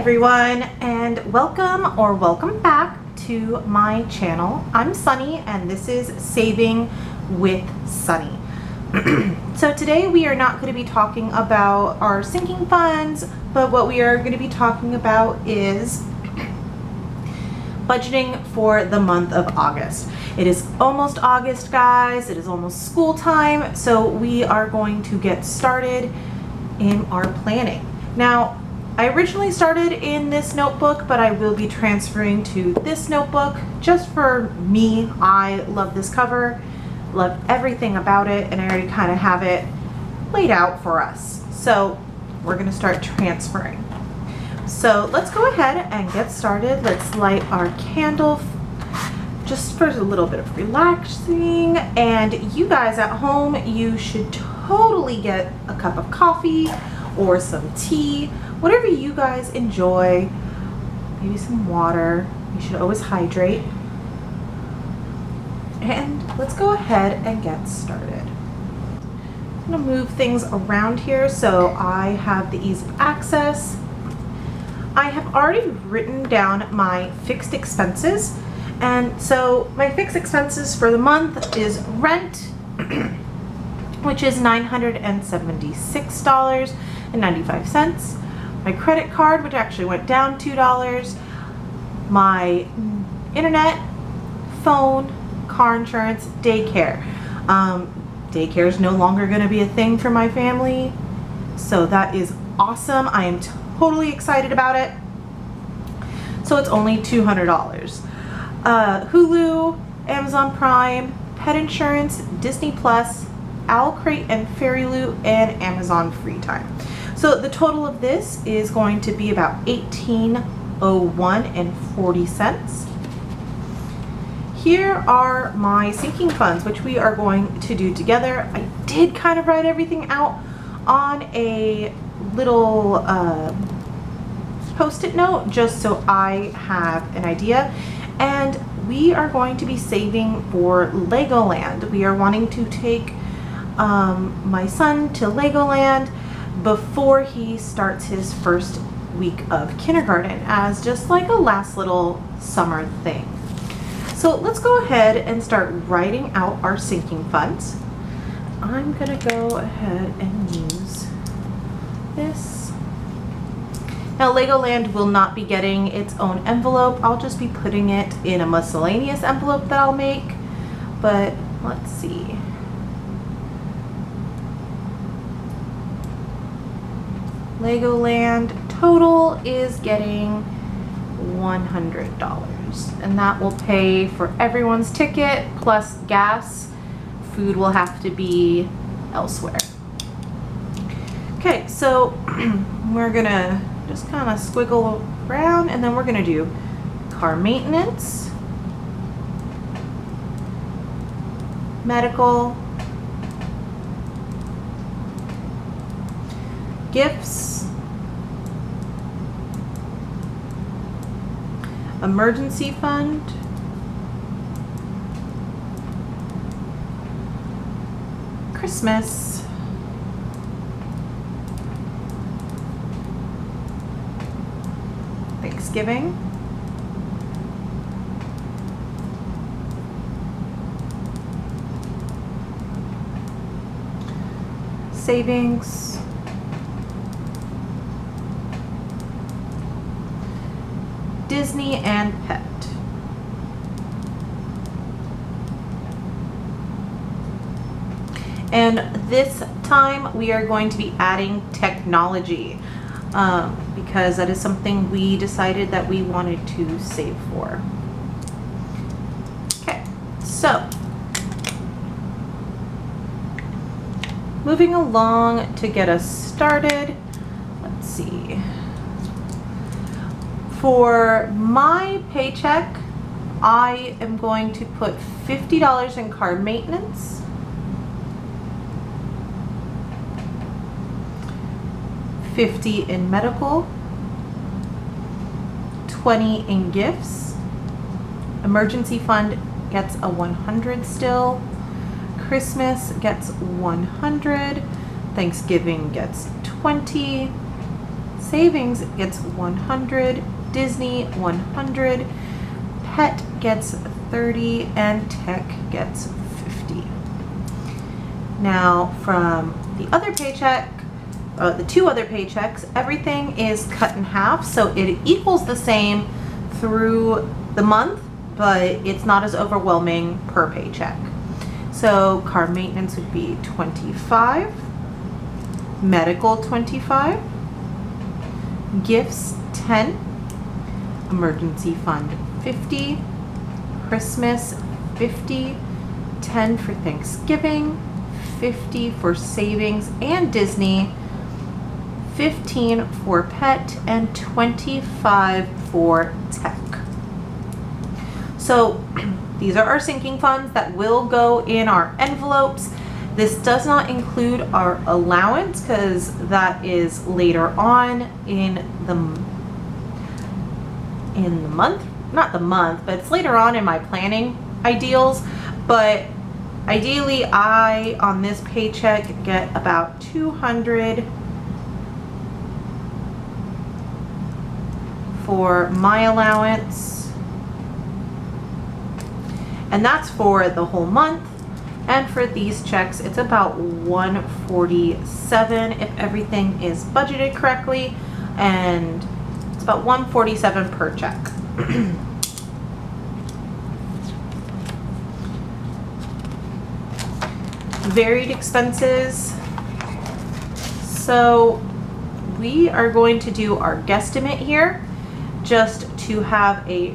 everyone, and welcome back to my channel. I'm Sunny and this is Saving with Sunny. So today we are not going to be talking about our sinking funds, but what we are going to be talking about is budgeting for the month of August. It is almost August, guys. It is almost school time, so we are going to get started in our planning. Now, I originally started in this notebook, but I will be transferring to this notebook just for me. I love this cover, love everything about it, and I already kind of have it laid out for us. So we're going to start transferring. So let's go ahead and get started. Let's light our candle just for a little bit of relaxing. And you guys at home, you should totally get a cup of coffee or some tea, whatever you guys enjoy, maybe some water. You should always hydrate. And let's go ahead and get started. I'm gonna move things around here so I have the ease of access. I have already written down my fixed expenses. And so my fixed expenses for the month is rent, which is $976.95. My credit card, which actually went down $2. My internet, phone, car insurance, daycare. Daycare is no longer going to be a thing for my family, so that is awesome. I am totally excited about it. So it's only $200. Hulu, Amazon Prime, pet insurance, Disney Plus, Owl Crate and Fairy Loot, and Amazon Free Time. So the total of this is going to be about $18.0140. Here are my sinking funds, which we are going to do together. I did kind of write everything out on a little post-it note just so I have an idea. And we are going to be saving for Legoland. We are wanting to take my son to Legoland before he starts his first week of kindergarten as just like a last little summer thing. So let's go ahead and start writing out our sinking funds. I'm gonna go ahead and use this. Now Legoland will not be getting its own envelope. I'll just be putting it in a miscellaneous envelope that I'll make, but let's see. Legoland total is getting $100, and that will pay for everyone's ticket plus gas. Food will have to be elsewhere. Okay, so we're gonna just kind of squiggle around, and then we're gonna do car maintenance, medical, gifts, emergency fund, Christmas, Thanksgiving, savings, Disney, and pet. And this time we are going to be adding technology because that is something we decided that we wanted to save for. Okay, so moving along to get us started, let's see. For my paycheck, I am going to put $50 in car maintenance, $50 in medical, $20 in gifts. Emergency fund gets a $100 still. Christmas gets $100. Thanksgiving gets $20. Savings gets 100, Disney 100, Pet gets 30, and Tech gets 50. Now from the other paycheck, the two other paychecks, everything is cut in half, so it equals the same through the month, but it's not as overwhelming per paycheck. So car maintenance would be 25, medical 25, gifts 10, emergency fund 50, Christmas 50, 10 for Thanksgiving, 50 for savings and Disney, 15 for pet, and 25 for tech. So these are our sinking funds that will go in our envelopes. This does not include our allowance because that is later on in the month, not the month, but it's later on in my planning ideals. But ideally I, on this paycheck, get about 200 for my allowance, and that's for the whole month. And for these checks, it's about 147 if everything is budgeted correctly, and it's about 147 per check. Varied expenses. So we are going to do our guesstimate here just to have a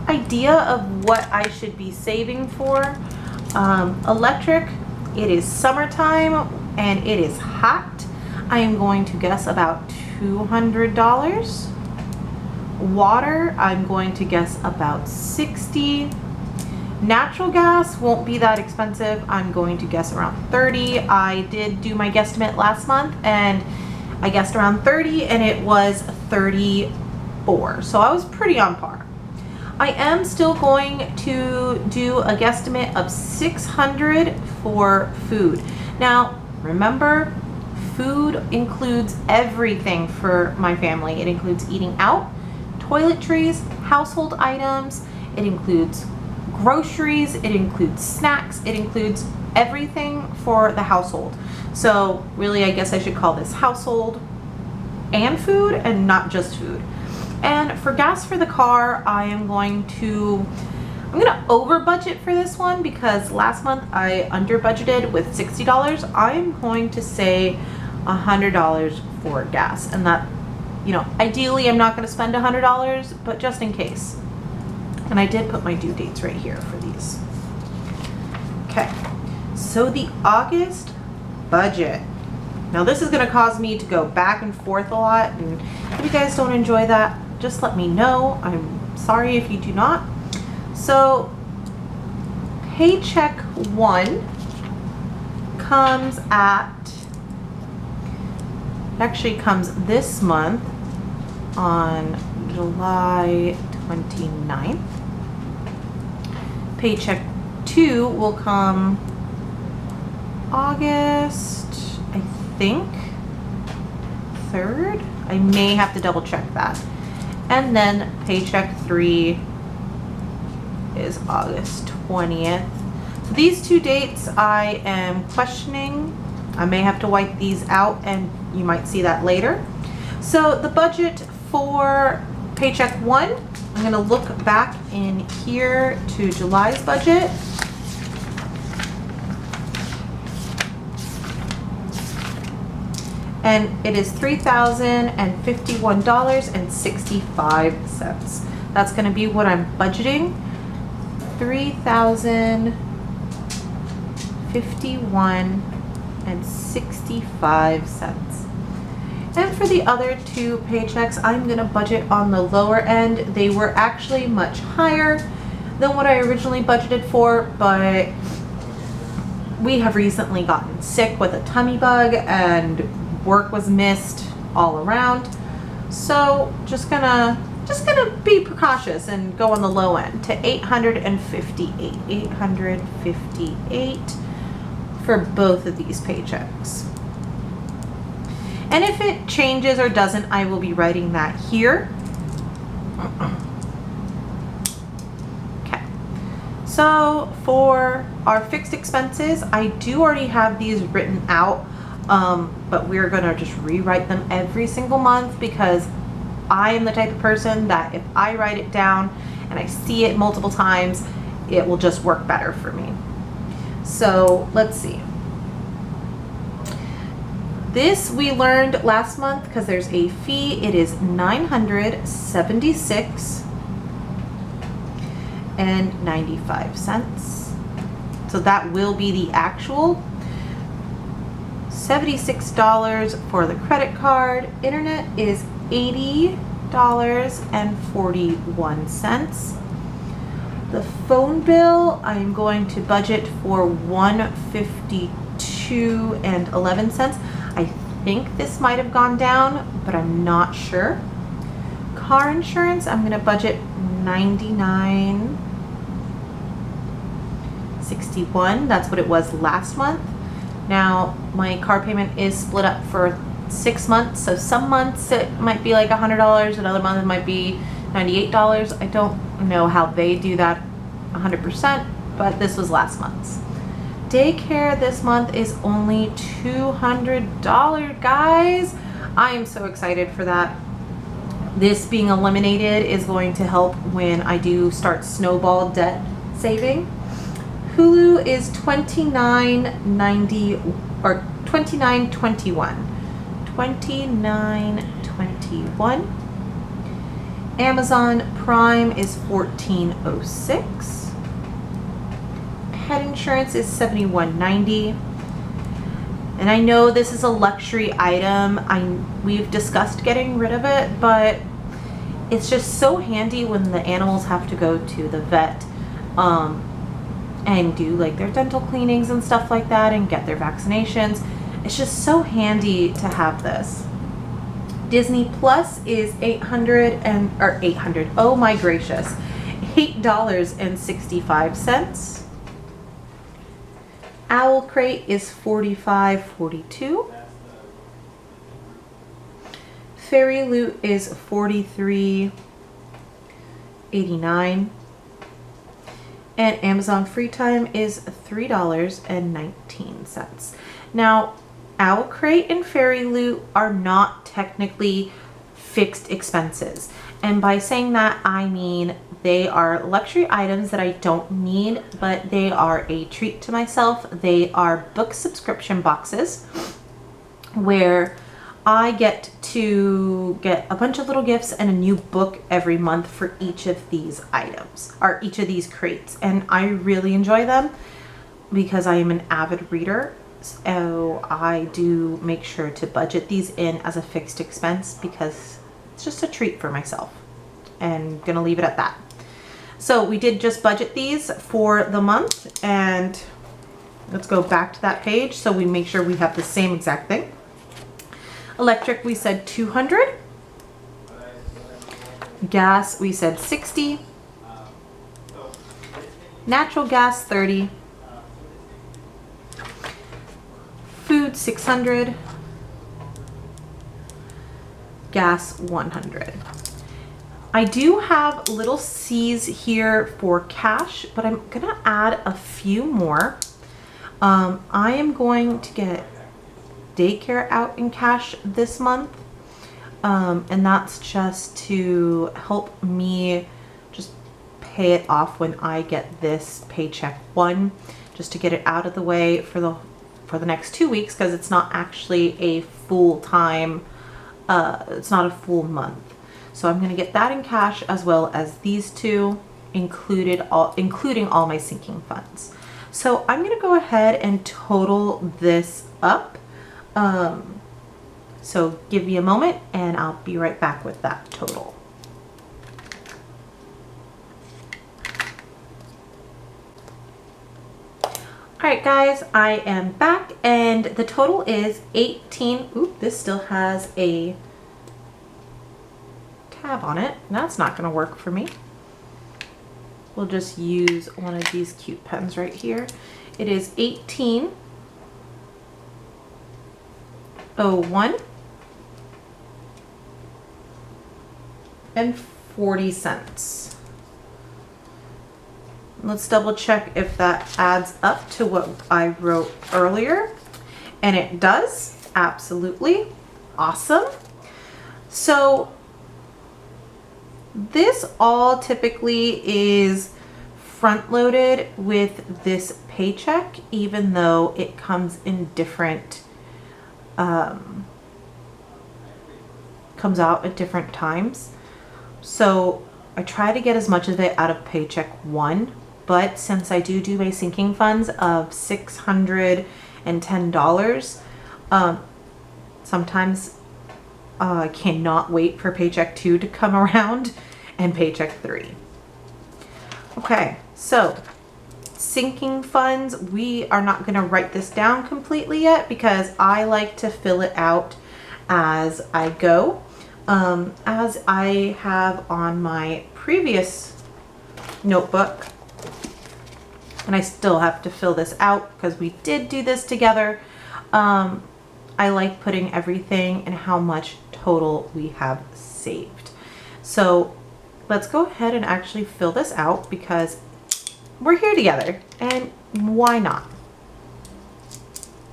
idea of what I should be saving for. Electric, it is summertime and it is hot. I am going to guess about $200. Water, I'm going to guess about 60. Natural gas won't be that expensive. I'm going to guess around 30. I did do my guesstimate last month and I guessed around 30 and it was 34. So I was pretty on par. I am still going to do a guesstimate of 600 for food. Now, remember, food includes everything for my family. It includes eating out, toiletries, household items, it includes groceries, it includes snacks, it includes everything for the household. So really, I guess I should call this household and food and not just food. And for gas for the car, I'm going to over budget for this one because last month I under budgeted with $60. I'm going to say $100 for gas, and that, ideally I'm not going to spend $100, but just in case. And I did put my due dates right here for these. Okay, so the August budget. Now this is going to cause me to go back and forth a lot, and if you guys don't enjoy that, just let me know. I'm sorry if you do not. So paycheck 1 comes this month on July 29th. Paycheck 2 will come August, I think, 3rd. I may have to double check that. And then paycheck 3 is August 20th. So these two dates I am questioning. I may have to wipe these out and you might see that later. So the budget for paycheck 1, I'm going to look back in here to July's budget. And it is $3,051.65. That's going to be what I'm budgeting. $3,051.65. And for the other two paychecks, I'm going to budget on the lower end. They were actually much higher than what I originally budgeted for, but we have recently gotten sick with a tummy bug and work was missed all around. So just gonna be precautious and go on the low end to 858 for both of these paychecks. And if it changes or doesn't, I will be writing that here. Okay. So for our fixed expenses, I do already have these written out, but we're gonna just rewrite them every single month because I am the type of person that if I write it down and I see it multiple times, it will just work better for me. So let's see. This we learned last month because there's a fee. It is $976.95. So that will be the actual. $76 for the credit card. Internet is $80.41. The phone bill, I'm going to budget for $152.11. I think this might have gone down, but I'm not sure. Car insurance, I'm going to budget $99.61. That's what it was last month. Now, my car payment is split up for 6 months, so some months it might be like $100, another month it might be $98. I don't know how they do that 100%, but this was last month's. Daycare this month is only $200, guys. I am so excited for that. This being eliminated is going to help when I do start snowball debt saving. Hulu is $29.90 or $29.21. $29.21. Amazon Prime is $14.06. Pet insurance is $71.90. And I know this is a luxury item. We've discussed getting rid of it, but it's just so handy when the animals have to go to the vet and do like their dental cleanings and stuff like that and get their vaccinations. It's just so handy to have this. Disney Plus is $800. Oh my gracious. $8.65. Owl Crate is $45.42. Fairy Loot is $43.89. And Amazon Free Time is $3.19. Now, Owl Crate and Fairy Loot are not technically fixed expenses. And by saying that, I mean they are luxury items that I don't need, but they are a treat to myself. They are book subscription boxes where I get to get a bunch of little gifts and a new book every month for each of these items, or each of these crates. And I really enjoy them because I am an avid reader. So I do make sure to budget these in as a fixed expense because it's just a treat for myself. And gonna leave it at that. So we did just budget these for the month, and let's go back to that page so we make sure we have the same exact thing. Electric, we said 200. Gas, we said 60. Natural gas, 30. Food, 600. Gas, 100. I do have little C's here for cash, but I'm gonna add a few more. I am going to get daycare out in cash this month, and that's just to help me just pay it off when I get this paycheck one, just to get it out of the way for the next 2 weeks, because it's not actually a full-time, it's not a full month. So I'm going to get that in cash, as well as these two, including all my sinking funds. So I'm going to go ahead and total this up. So give me a moment and I'll be right back with that total. Alright guys, I am back and the total is 18. Oop, this still has a tab on it. That's not going to work for me. We'll just use one of these cute pens right here. It is 1801. Let's double check if that adds up to what I wrote earlier. And it does. Absolutely. Awesome. So this all typically is front loaded with this paycheck, even though it comes in different, comes out at different times. So I try to get as much of it out of paycheck 1, but since I do my sinking funds of $610, sometimes I cannot wait for paycheck 2 to come around and paycheck 3. Okay, so sinking funds, we are not going to write this down completely yet because I like to fill it out as I go. As I have on my previous notebook, and I still have to fill this out because we did do this together. I like putting everything and how much total we have saved. So let's go ahead and actually fill this out because we're here together and why not?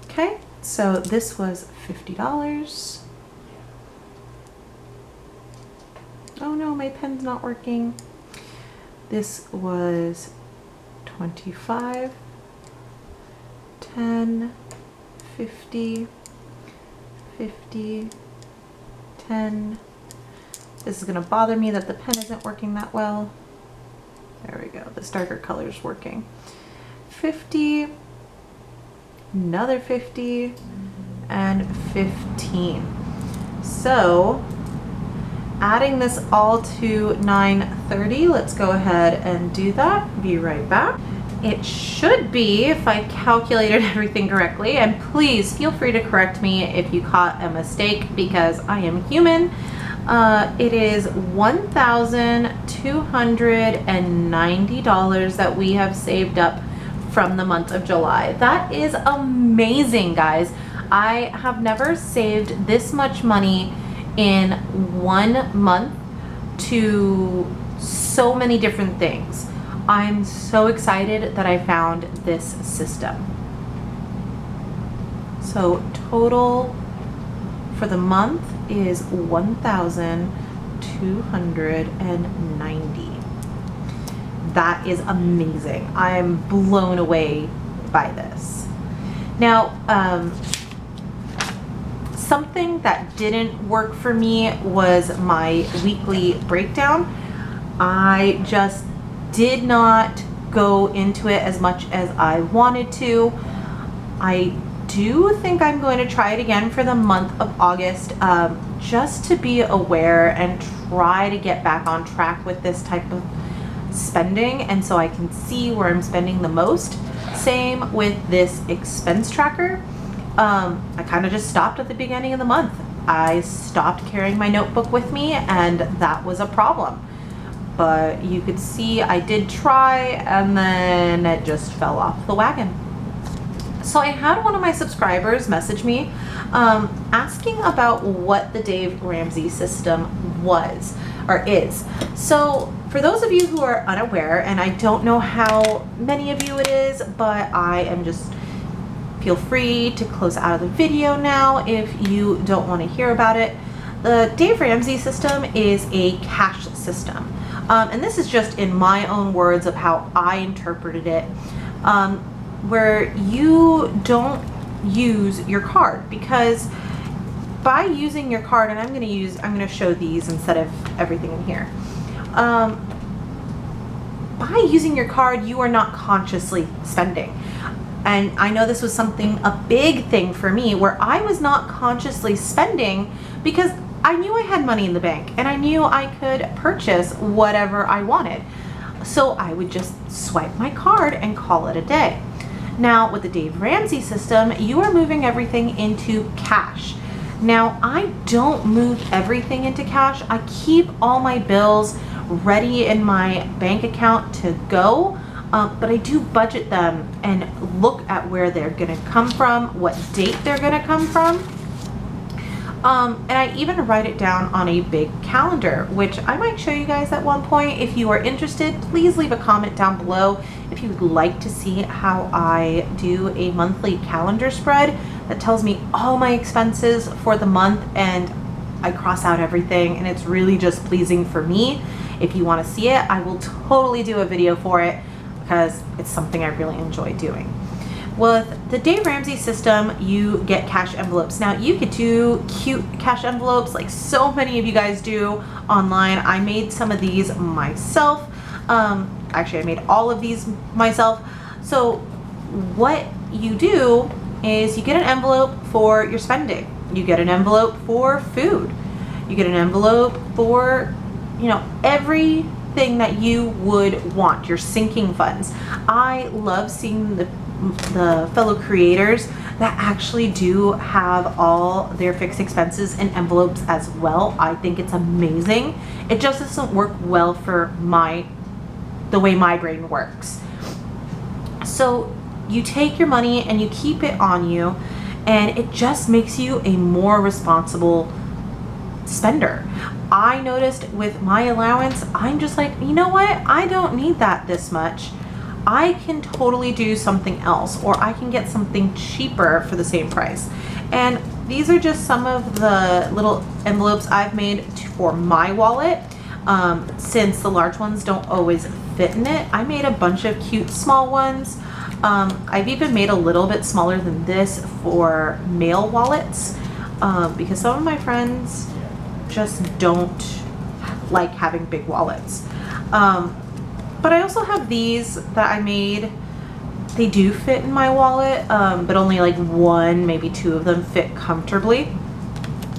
Okay, so this was $50. Oh no, my pen's not working. This was 25, 10, 50, 50, 10. This is gonna bother me that the pen isn't working that well. There we go, this darker color is working. 50, another 50, and 15. So adding this all to 930, let's go ahead and do that. Be right back. It should be, if I calculated everything correctly, and please feel free to correct me if you caught a mistake because I am human. It is $1,290 that we have saved up from the month of July. That is amazing, guys. I have never saved this much money in 1 month to so many different things. I'm so excited that I found this system. So total for the month is $1,290. That is amazing. I'm blown away by this. Now, something that didn't work for me was my weekly breakdown. I just did not go into it as much as I wanted to. I do think I'm going to try it again for the month of August, just to be aware and try to get back on track with this type of spending, and so I can see where I'm spending the most. Same with this expense tracker. I kind of just stopped at the beginning of the month. I stopped carrying my notebook with me, and that was a problem. But you could see I did try, and then it just fell off the wagon. So I had one of my subscribers message me asking about what the Dave Ramsey system was or is. So for those of you who are unaware, and I don't know how many of you it is, but I am just, feel free to close out of the video now if you don't want to hear about it. The Dave Ramsey system is a cash system. And this is just in my own words of how I interpreted it, where you don't use your card, because by using your card, and I'm going to show these instead of everything in here. By using your card, you are not consciously spending. And I know this was a big thing for me, where I was not consciously spending because I knew I had money in the bank and I knew I could purchase whatever I wanted. So I would just swipe my card and call it a day. Now with the Dave Ramsey system, you are moving everything into cash. Now I don't move everything into cash. I keep all my bills ready in my bank account to go, but I do budget them and look at where they're gonna come from, what date they're gonna come from. And I even write it down on a big calendar, which I might show you guys at one point. If you are interested, please leave a comment down below if you would like to see how I do a monthly calendar spread that tells me all my expenses for the month, and I cross out everything, and it's really just pleasing for me. If you want to see it, I will totally do a video for it because it's something I really enjoy doing. With the Dave Ramsey system, you get cash envelopes. Now, you could do cute cash envelopes like so many of you guys do online. I made some of these myself. Actually, I made all of these myself. So what you do is you get an envelope for your spending. You get an envelope for food. You get an envelope for, you know, everything that you would want, your sinking funds. I love seeing the fellow creators that actually do have all their fixed expenses in envelopes as well. I think it's amazing. It just doesn't work well for the way my brain works. So you take your money and you keep it on you, and it just makes you a more responsible spender. I noticed with my allowance, I'm just like, you know what? I don't need that this much. I can totally do something else, or I can get something cheaper for the same price. And these are just some of the little envelopes I've made for my wallet. Since the large ones don't always fit in it, I made a bunch of cute small ones. I've even made a little bit smaller than this for mail wallets, because some of my friends just don't like having big wallets. But I also have these that I made. They do fit in my wallet, but only like one, maybe two of them fit comfortably.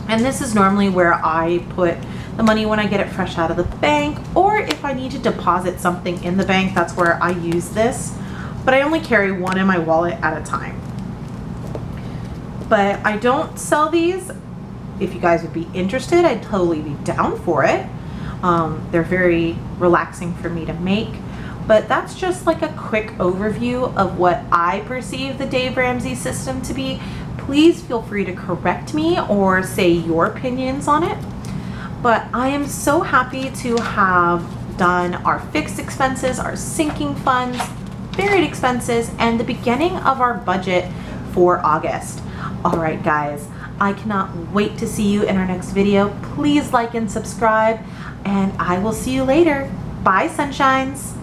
And this is normally where I put the money when I get it fresh out of the bank, or if I need to deposit something in the bank, that's where I use this. But I only carry one in my wallet at a time. But I don't sell these. If you guys would be interested, I'd totally be down for it. They're very relaxing for me to make. But that's just like a quick overview of what I perceive the Dave Ramsey system to be. Please feel free to correct me or say your opinions on it. But I am so happy to have done our fixed expenses, our sinking funds, varied expenses, and the beginning of our budget for August. All right, guys, I cannot wait to see you in our next video. Please like and subscribe, and I will see you later. Bye, sunshines.